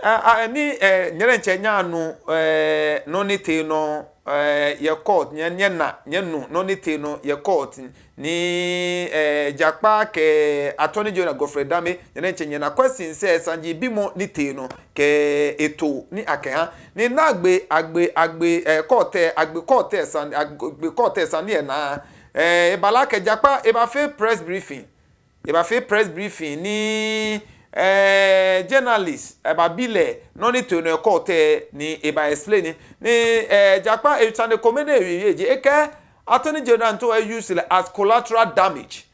Ni nyere nchenya no no nite no ye court nyenu no nite no ye court ni Japka ke attorney general Godfred Dame nyere nchenya na question say sanji bimo nite no ke eto ni akeha ni nagbe agbe court san na ebala ke Japka eba fe press briefing ni journalist babile no ni to no court ni eba explain ni Japka e tane komede eje eke attorney general to use as collateral damage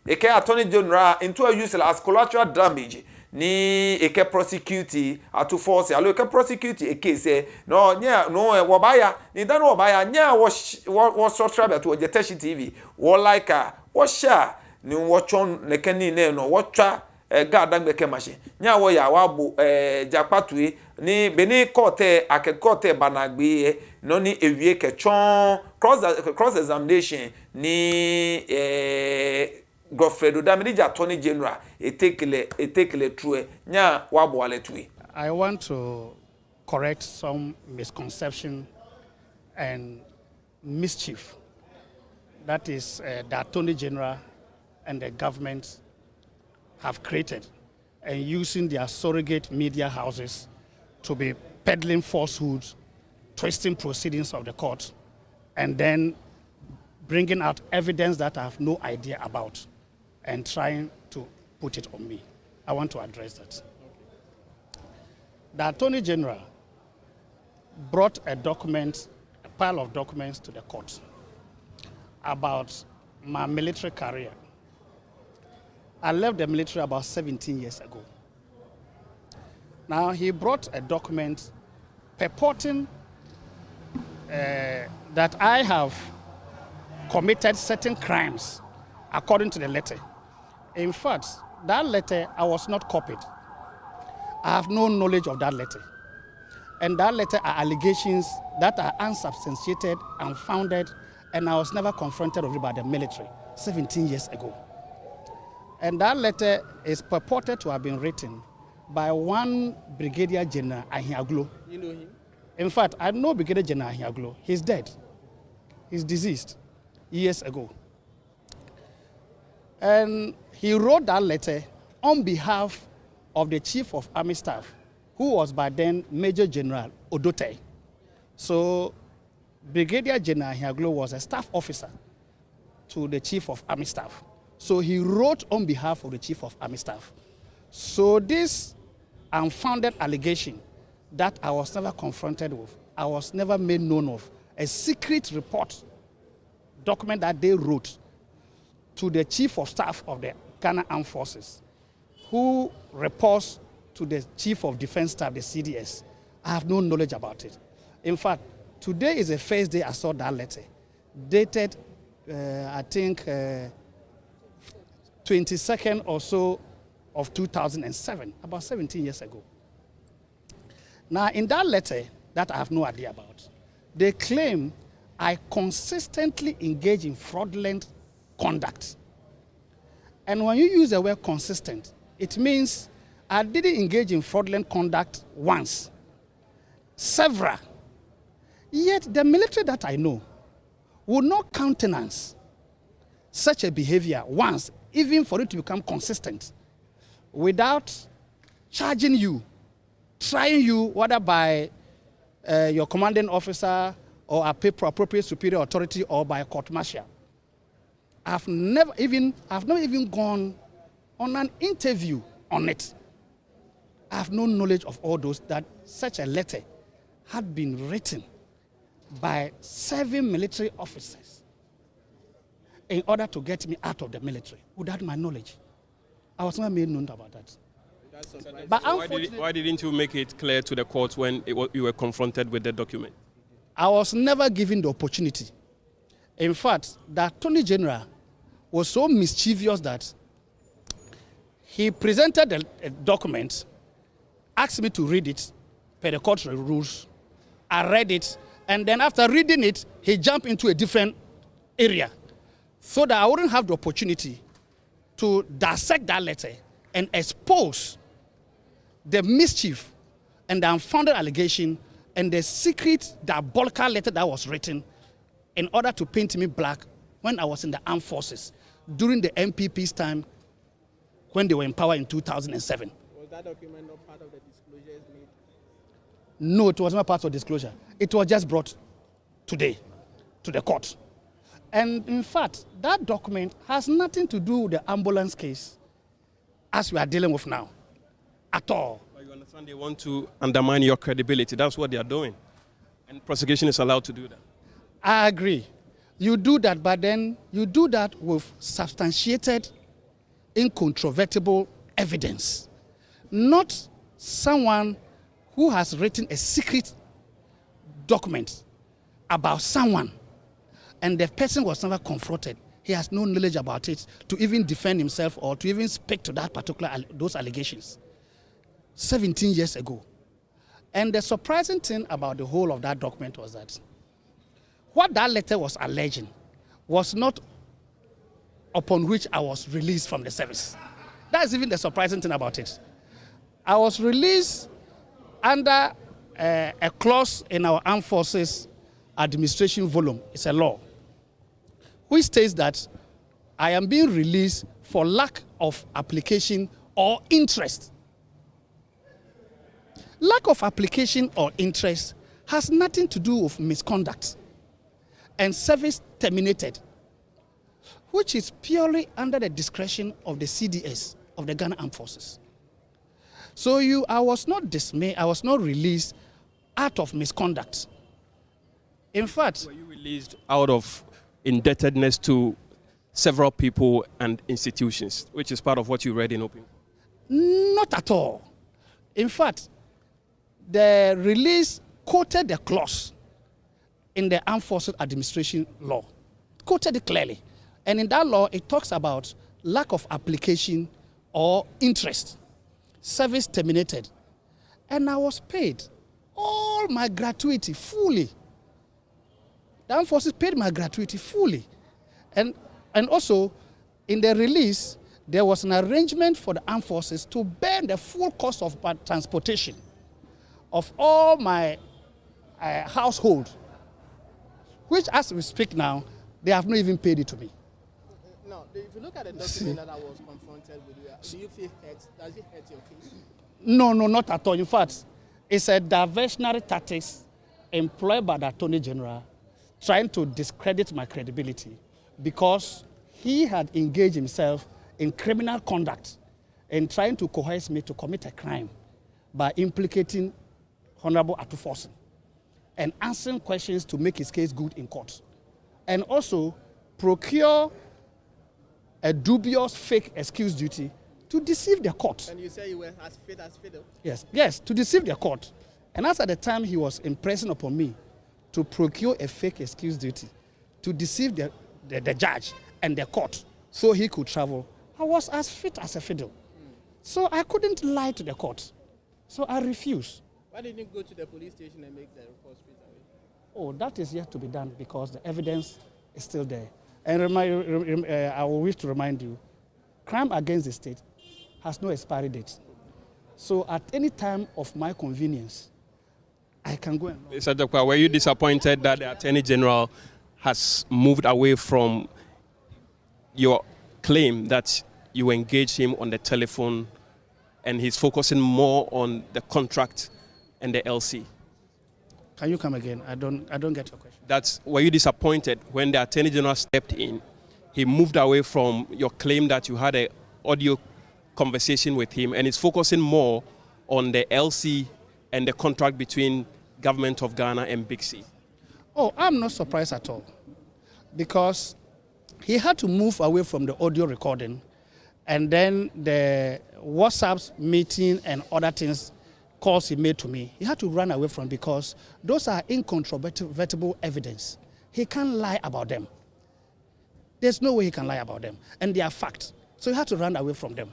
eke attorney general into use as collateral damage ni eke prosecute atu force alo eke prosecute eke say no nya no wobaya ni dan wobaya nya wo subscribe to Jeteshi TV wo like wo share ni wo chon ne kani ne no wo twa gada gbeke machine nya wo ya wa bo Japka tue ni beni court akekote banagbe no ni ewie ke chon cross examination ni Godfred Dame attorney general etekele true nya wa bo ale tue. I want to correct some misconception and mischief that is the attorney general and the government have created and using their surrogate media houses to be peddling falsehoods, twisting proceedings of the court, and then bringing out evidence that I have no idea about and trying to put it on me. I want to address that. The Attorney General brought a pile of documents to the court about my military career. I left the military about 17 years ago. Now he brought a document purporting that I have committed certain crimes according to the letter. In fact, that letter I was not copied. I have no knowledge of that letter. And that letter are allegations that are unsubstantiated, unfounded, and I was never confronted with it by the military 17 years ago. And that letter is purported to have been written by one Brigadier General Ahiaglo. You know him? In fact, I know Brigadier General Ahiaglo. He's dead. He's deceased years ago. And he wrote that letter on behalf of the Chief of Army Staff, who was by then Major General Odote. So Brigadier General Ahiaglo was a staff officer to the Chief of Army Staff. So he wrote on behalf of the Chief of Army Staff. So this unfounded allegation that I was never confronted with, I was never made known of, a secret report document that they wrote to the Chief of Staff of the Ghana Armed Forces, who reports to the Chief of Defense Staff, the CDS. I have no knowledge about it. In fact, today is the first day I saw that letter, dated, I think, 22nd or so of 2007, about 17 years ago. Now, in that letter that I have no idea about, they claim I consistently engage in fraudulent conduct. And when you use the word consistent, it means I didn't engage in fraudulent conduct once, several. Yet the military that I know would not countenance such a behavior once, even for it to become consistent, without charging you, trying you, whether by your commanding officer or appropriate superior authority or by a court martial. I've never even gone on an interview on it. I have no knowledge of all those, that such a letter had been written by 7 military officers in order to get me out of the military without my knowledge. I was not made known about that. But why didn't you make it clear to the court when you were confronted with the document? I was never given the opportunity. In fact, the Attorney General was so mischievous that he presented a document, asked me to read it per the court rules. I read it, and then after reading it, he jumped into a different area so that I wouldn't have the opportunity to dissect that letter and expose the mischief and the unfounded allegation and the secret diabolical letter that was written in order to paint me black when I was in the armed forces during the MPP's time when they were in power in 2007. Was that document not part of the disclosures made? No, it was not part of disclosure. It was just brought today to the court. And in fact, that document has nothing to do with the ambulance case as we are dealing with now, at all. But you understand they want to undermine your credibility. That's what they are doing. And prosecution is allowed to do that. I agree. You do that, but then you do that with substantiated, incontrovertible evidence. Not someone who has written a secret document about someone and the person was never confronted. He has no knowledge about it to even defend himself or to even speak to that particular those allegations 17 years ago. And the surprising thing about the whole of that document was that what that letter was alleging was not upon which I was released from the service. That's even the surprising thing about it. I was released under a clause in our armed forces administration volume. It's a law which states that I am being released for lack of application or interest. Lack of application or interest has nothing to do with misconduct and service terminated, which is purely under the discretion of the CDS of the Ghana Armed Forces. So I was not dismayed, I was not released out of misconduct. In fact, were you released out of indebtedness to several people and institutions, which is part of what you read in Open? Not at all. In fact, the release quoted the clause in the Armed Forces Administration law, quoted it clearly. And in that law, it talks about lack of application or interest, service terminated. And I was paid all my gratuity fully. The Armed Forces paid my gratuity fully. And also, in the release, there was an arrangement for the Armed Forces to bear the full cost of transportation of all my household, which as we speak now, they have not even paid it to me. Now, if you look at the document that I was confronted with, do you feel hurt? Does it hurt your case? No, not at all. In fact, it's a diversionary tactics employed by the Attorney General trying to discredit my credibility because he had engaged himself in criminal conduct and trying to coerce me to commit a crime by implicating Honorable Atuforsen and answering questions to make his case good in court. And also procure a dubious fake excuse duty to deceive the court. And you say you were as fit as fiddle? Yes, to deceive the court. And as at the time he was impressing upon me to procure a fake excuse duty to deceive the judge and the court so he could travel, I was as fit as a fiddle. So I couldn't lie to the court. So I refused. Why didn't you go to the police station and make the report straight away? Oh, that is yet to be done because the evidence is still there. And I will wish to remind you, crime against the state has no expiry date. So at any time of my convenience, I can go and... Mr. Japka, were you disappointed that the Attorney General has moved away from your claim that you engaged him on the telephone and he's focusing more on the contract and the LC? Can you come again? I don't get your question. Were you disappointed when the Attorney General stepped in? He moved away from your claim that you had an audio conversation with him and is focusing more on the LC and the contract between Government of Ghana and Big C. Oh, I'm not surprised at all because he had to move away from the audio recording and then the WhatsApp meeting and other things, calls he made to me, he had to run away from because those are incontrovertible evidence. He can't lie about them. There's no way he can lie about them. And they are facts. So he had to run away from them.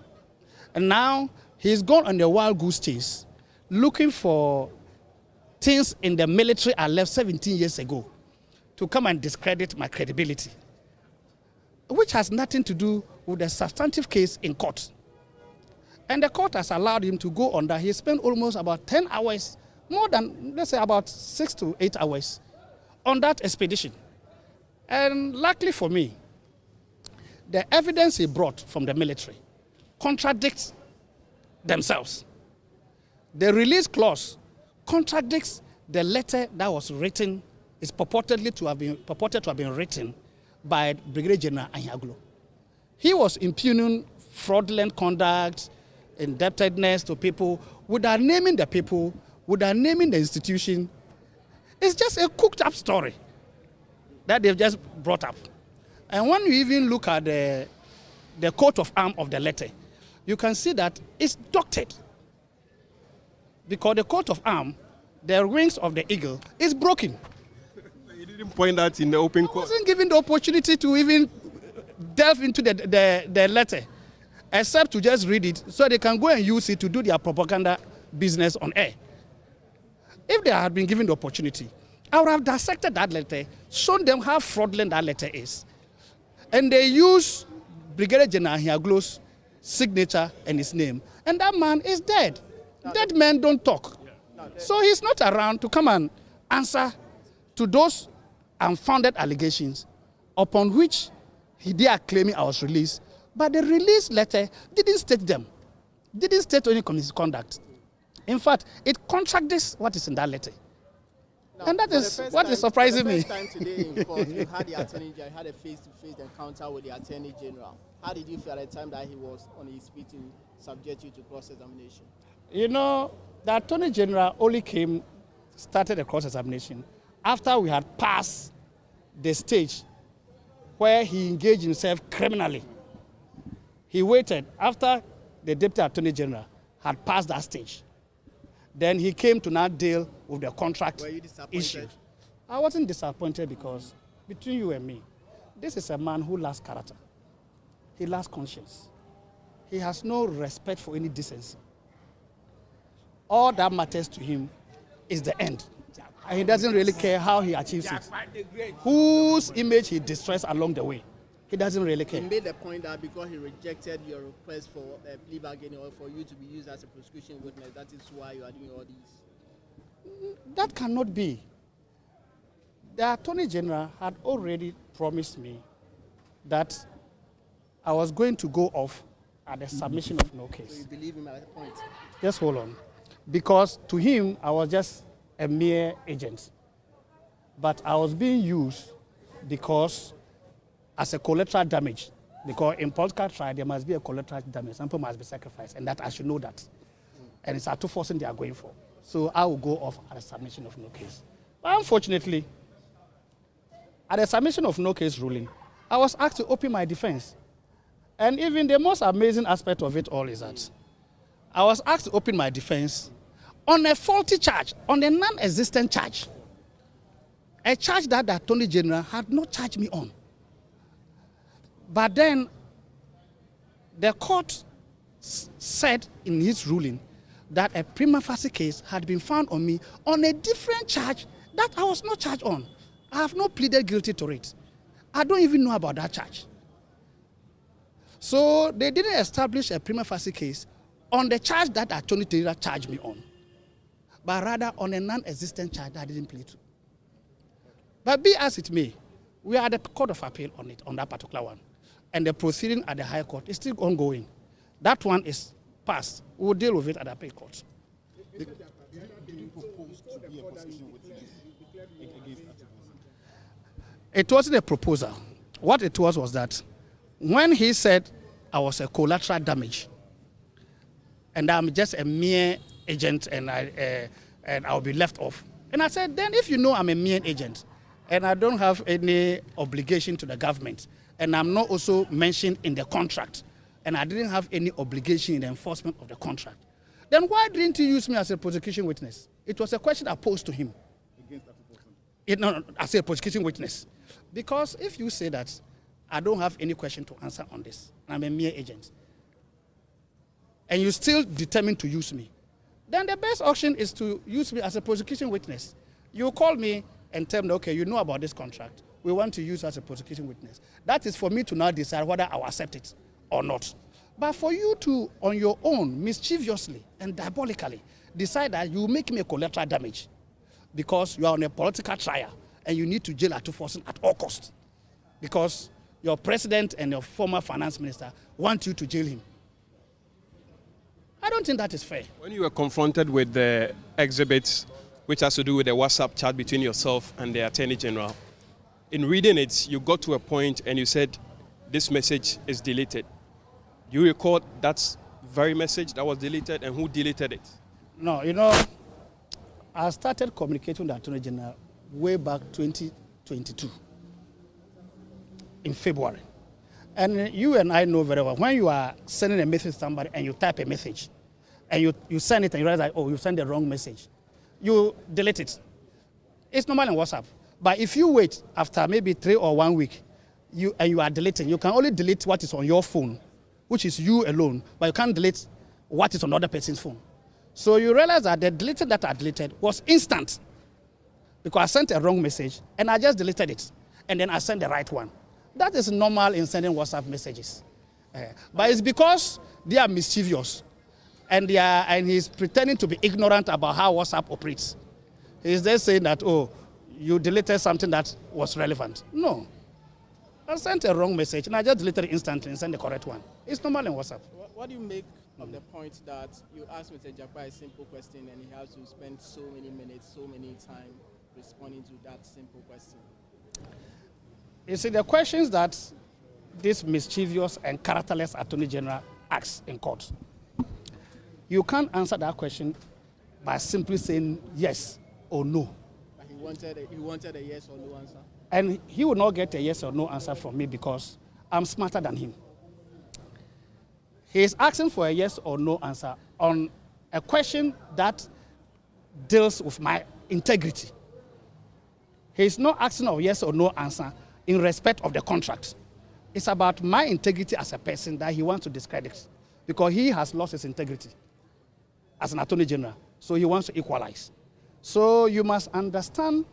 And now he's gone on the wild goose chase looking for things in the military I left 17 years ago to come and discredit my credibility, which has nothing to do with the substantive case in court. And the court has allowed him to go on that. He spent almost about 10 hours, more than, let's say, about 6 to 8 hours on that expedition. And luckily for me, the evidence he brought from the military contradicts themselves. The release clause contradicts the letter that was written, is purported to have been written by Brigadier General Anyaglo. He was impugning fraudulent conduct, indebtedness to people, without naming the people, without naming the institution. It's just a cooked up story that they've just brought up. And when you even look at the coat of arms of the letter, you can see that it's doctored. Because the coat of arms, the wings of the eagle, is broken. You didn't point that in the open court. I wasn't given the opportunity to even delve into the letter, except to just read it so they can go and use it to do their propaganda business on air. If they had been given the opportunity, I would have dissected that letter, shown them how fraudulent that letter is. And they use Brigadier General Anyaglo's signature and his name. And that man is dead. Dead men don't talk. So he's not around to come and answer to those unfounded allegations upon which they are claiming I was released. But the release letter didn't state them, didn't state any conduct. In fact, it contradicts what is in that letter. Now, and that is what is surprising me. The first time today in court, you had the Attorney General, you had a face-to-face encounter with the Attorney General. How did you feel at the time that he was on his feet to subject you to cross-examination? You know, the Attorney General only started the cross-examination after we had passed the stage where he engaged himself criminally. He waited after the Deputy Attorney General had passed that stage. Then he came to now deal with the contract issue. I wasn't disappointed because between you and me, this is a man who lacks character. He lacks conscience. He has no respect for any decency. All that matters to him is the end. And he doesn't really care how he achieves it. Whose image he destroys along the way. He doesn't really care. He made the point that because he rejected your request for a plea bargain or for you to be used as a prosecution witness, that is why you are doing all these. That cannot be. The Attorney General had already promised me that I was going to go off at the submission of no case. So you believe him at that point? Just hold on. Because to him, I was just a mere agent. But I was being used because as a collateral damage. Because in political trial, there must be a collateral damage. Some people must be sacrificed, and that I should know that. And it's a two-forcing they are going for. So I will go off at the submission of no case. But unfortunately, at the submission of no case ruling, I was asked to open my defense. And even the most amazing aspect of it all is that I was asked to open my defense on a faulty charge, on a non-existent charge. A charge that the Attorney General had not charged me on. But then the court said in his ruling that a prima facie case had been found on me on a different charge that I was not charged on. I have not pleaded guilty to it. I don't even know about that charge. So they didn't establish a prima facie case on the charge that the Attorney General charged me on, but rather on a non-existent charge that I didn't plead to. But be as it may, we are at the Court of Appeal on it, on that particular one. And the proceeding at the High Court is still ongoing. That one is passed. We will deal with it at the Appeal Court. Did you propose to be a prosecution witness against that? It wasn't a proposal. What it was that when he said I was a collateral damage, and I'm just a mere agent and I'll be left off. And I said, then if you know I'm a mere agent and I don't have any obligation to the government, and I'm not also mentioned in the contract, and I didn't have any obligation in the enforcement of the contract, then why didn't you use me as a prosecution witness? It was a question I posed to him. Against that person? No, as a prosecution witness. Because if you say that I don't have any question to answer on this, and I'm a mere agent, and you still determined to use me, then the best option is to use me as a prosecution witness. You call me and tell me, okay, you know about this contract. We want to use you as a prosecution witness. That is for me to now decide whether I will accept it or not. But for you to, on your own, mischievously and diabolically, decide that you make me a collateral damage because you are on a political trial and you need to jail Atuforsen at all costs because your president and your former finance minister want you to jail him. I don't think that is fair. When you were confronted with the exhibits, which has to do with the WhatsApp chat between yourself and the Attorney General, in reading it, you got to a point and you said, this message is deleted. Do you recall that very message that was deleted and who deleted it? No, I started communicating with the Attorney General way back 2022 in February. And you and I know very well, when you are sending a message to somebody and you type a message and you send it and you realize that, oh, you sent the wrong message, you delete it. It's normal in WhatsApp. But if you wait after maybe 3 or 1 week and you are deleting, you can only delete what is on your phone, which is you alone, but you can't delete what is on other person's phone. So you realize that the deleted that I deleted was instant because I sent a wrong message and I just deleted it. And then I sent the right one. That is normal in sending WhatsApp messages. But it's because they are mischievous and he's pretending to be ignorant about how WhatsApp operates. He's just saying that, oh, you deleted something that was relevant. No. I sent a wrong message and I just deleted it instantly and sent the correct one. It's normal in WhatsApp. What do you make of the point that you ask Mr. Japka a simple question and he has to spend so many minutes, so many time responding to that simple question? You see, the questions that this mischievous and characterless Attorney General asks in court, you can't answer that question by simply saying yes or no. But he wanted a yes or no answer. And he will not get a yes or no answer from me because I'm smarter than him. He is asking for a yes or no answer on a question that deals with my integrity. He is not asking for a yes or no answer in respect of the contract. It's about my integrity as a person that he wants to discredit because he has lost his integrity as an Attorney General. So he wants to equalize. So you must understand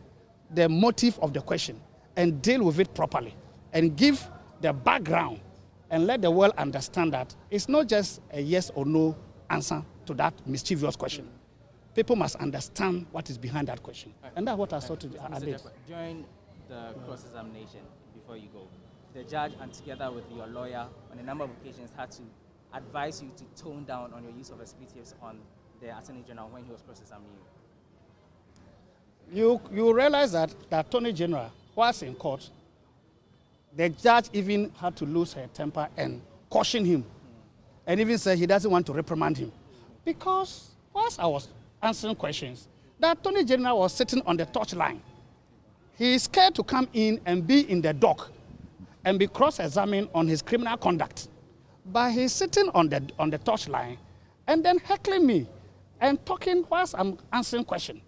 the motive of the question and deal with it properly and give the background and let the world understand that it's not just a yes or no answer to that mischievous question. People must understand what is behind that question. And that's what I saw I did. During the cross-examination, before you go, the judge and together with your lawyer on a number of occasions had to advise you to tone down on your use of expletives on the Attorney General when he was cross-examining you. You realize that the Attorney General was in court. The judge even had to lose her temper and caution him and even said he doesn't want to reprimand him. Because whilst I was answering questions, the Attorney General was sitting on the touchline. He is scared to come in and be in the dock and be cross-examined on his criminal conduct. But he's sitting on the touchline and then heckling me and talking whilst I'm answering questions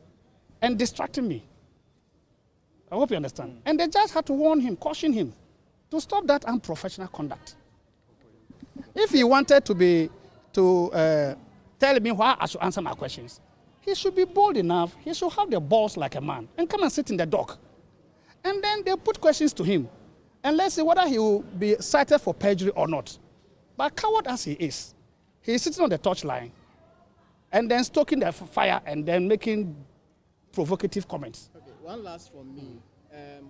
and distracting me. I hope you understand. And the judge had to warn him, caution him, to stop that unprofessional conduct. If he wanted to tell me why I should answer my questions, he should be bold enough, he should have the balls like a man and come and sit in the dock. And then they put questions to him. And let's see whether he will be cited for perjury or not. But coward as he is, he's sitting on the touchline and then stoking the fire and then making provocative comments. Okay, one last from me.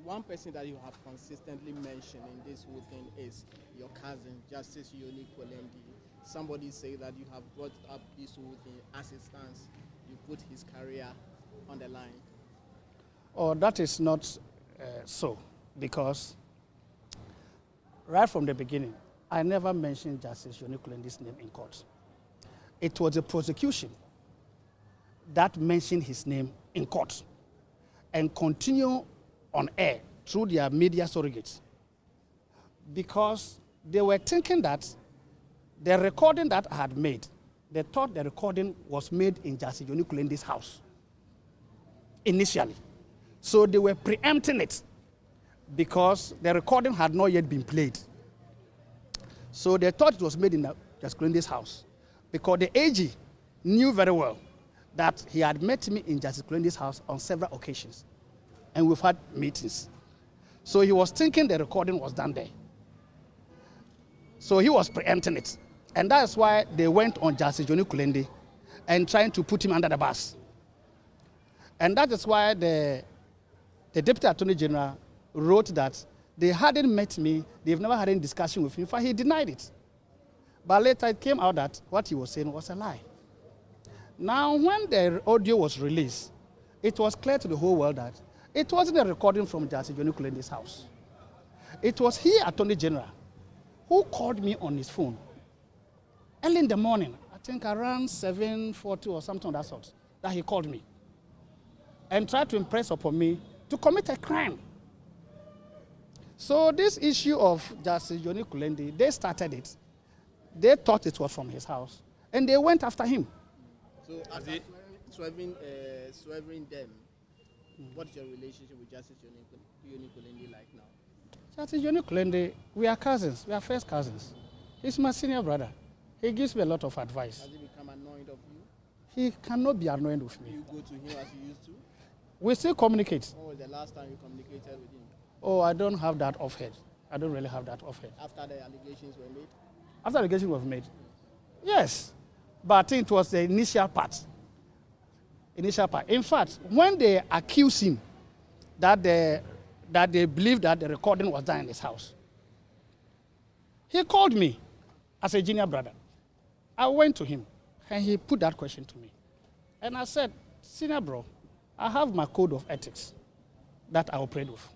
One person that you have consistently mentioned in this whole thing is your cousin, Justice Yoni Kolendi. Somebody say that you have brought up this whole thing as it stands. You put his career on the line. Oh, that is not so, because right from the beginning, I never mentioned Justice Yoni Kolendi's name in court. It was the prosecution that mentioned his name in court and continue on air through their media surrogates because they were thinking that the recording that I had made, they thought the recording was made in Justice Yoni Kolendi's house initially. So they were preempting it because the recording had not yet been played. So they thought it was made in Justice Kolendi's house because the AG knew very well that he had met me in Justice Kolendi's house on several occasions. And we've had meetings. So he was thinking the recording was done there. So he was preempting it. And that's why they went on Justice Johnny Kulende and trying to put him under the bus. And that is why the Deputy Attorney General wrote that they hadn't met me, they've never had any discussion with me. In fact, he denied it. But later it came out that what he was saying was a lie. Now, when the audio was released, it was clear to the whole world that it wasn't a recording from Justice Johnny Kulende's house. It was he, Attorney General, who called me on his phone early in the morning, I think around 7:40 or something of that sort, that he called me and tried to impress upon me to commit a crime. So this issue of Justice Johnny Kulende, they started it. They thought it was from his house, and they went after him. So as swerving them, what is your relationship with Justice Johnny Kulende like now? Justice Johnny Kulende, we are cousins. We are first cousins. He's my senior brother. He gives me a lot of advice. Has he become annoyed of you? He cannot be annoyed with me. Do you go to him as you used to? We still communicate. When was the last time you communicated with him? Oh, I don't have that off head. I don't really have that off head. After the allegations were made? After the allegations were made? Yes. But I think it was the initial part. In fact, when they accused him that they believed that the recording was done in his house, he called me as a junior brother. I went to him, and he put that question to me. And I said, senior bro, I have my code of ethics that I operate with.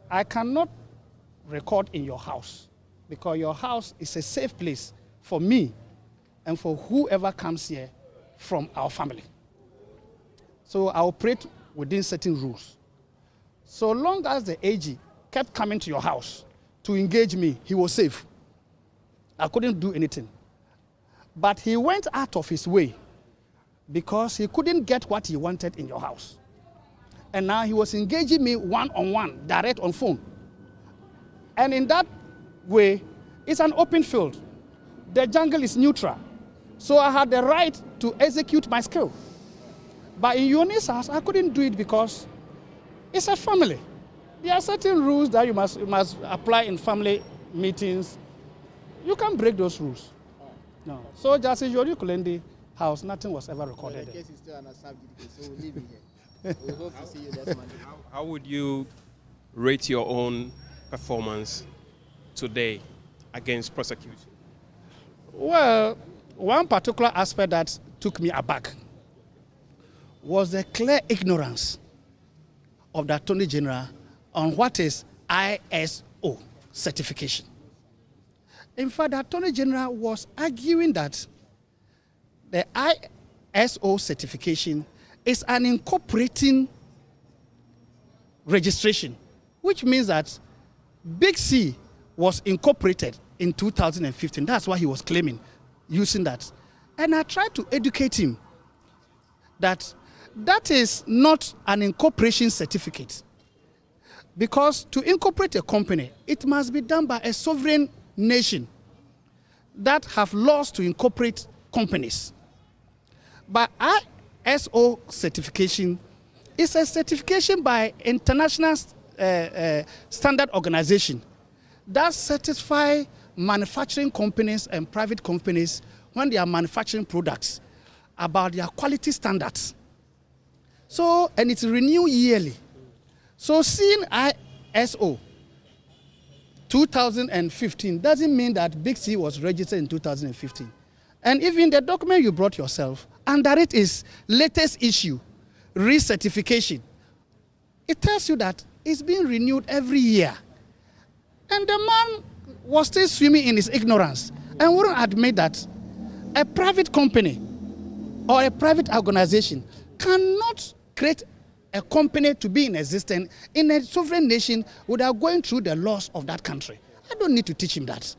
I cannot record in your house because your house is a safe place for me and for whoever comes here from our family. So I operate within certain rules. So long as the AG kept coming to your house to engage me, he was safe. I couldn't do anything. But he went out of his way because he couldn't get what he wanted in your house. And now he was engaging me one-on-one, direct on phone. And in that way, it's an open field. The jungle is neutral. So I had the right to execute my skill. But in Yoni's house, I couldn't do it because it's a family. There are certain rules that you must apply in family meetings. You can't break those rules. No. So Justice Johnny Kulende house, nothing was ever recorded. The case is still under subjudice, so we'll leave it here. We hope to see you next Monday. How would you rate your own performance today against prosecution? Well, one particular aspect that took me aback was the clear ignorance of the Attorney General on what is ISO certification. In fact, the Attorney General was arguing that the ISO certification is an incorporating registration, which means that Big C was incorporated in 2015. That's why he was claiming, using that. And I tried to educate him that that is not an incorporation certificate. Because to incorporate a company, it must be done by a sovereign nation that have laws to incorporate companies. But ISO certification is a certification by international standard organization that satisfy manufacturing companies and private companies when they are manufacturing products about their quality standards. So, and it's renewed yearly. So seeing ISO 2015 doesn't mean that Big C was registered in 2015. And even the document you brought yourself, under it is latest issue, recertification. It tells you that it's being renewed every year. And the man was still swimming in his ignorance and wouldn't admit that a private company or a private organization cannot create a company to be in existence in a sovereign nation without going through the laws of that country. I don't need to teach him that.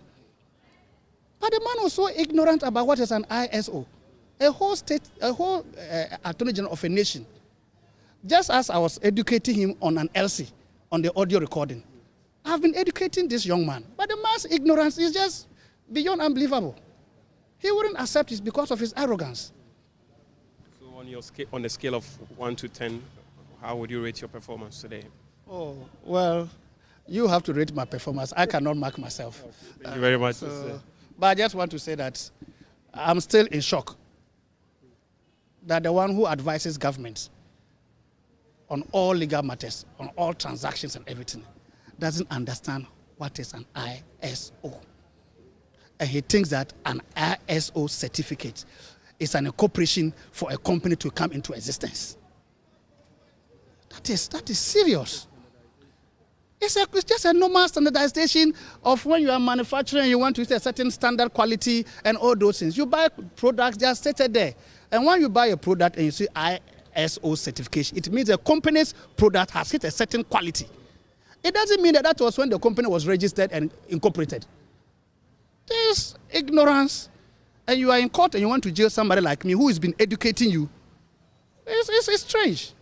But the man was so ignorant about what is an ISO, a whole attorney general of a nation. Just as I was educating him on an LC, on the audio recording, I've been educating this young man. But the man's ignorance is just beyond unbelievable. He wouldn't accept it because of his arrogance. So on the scale of 1 to 10, how would you rate your performance today? Oh, well, you have to rate my performance. I cannot mark myself. Thank you very much. But I just want to say that I'm still in shock that the one who advises government on all legal matters, on all transactions and everything, doesn't understand what is an ISO. And he thinks that an ISO certificate is an incorporation for a company to come into existence. That is serious. It's just a normal standardization of when you are manufacturing, you want to use a certain standard quality and all those things. You buy products, they are stated there. And when you buy a product and you see ISO certification, it means the company's product has hit a certain quality. It doesn't mean that that was when the company was registered and incorporated. There's ignorance, and you are in court and you want to jail somebody like me who has been educating you. It's strange.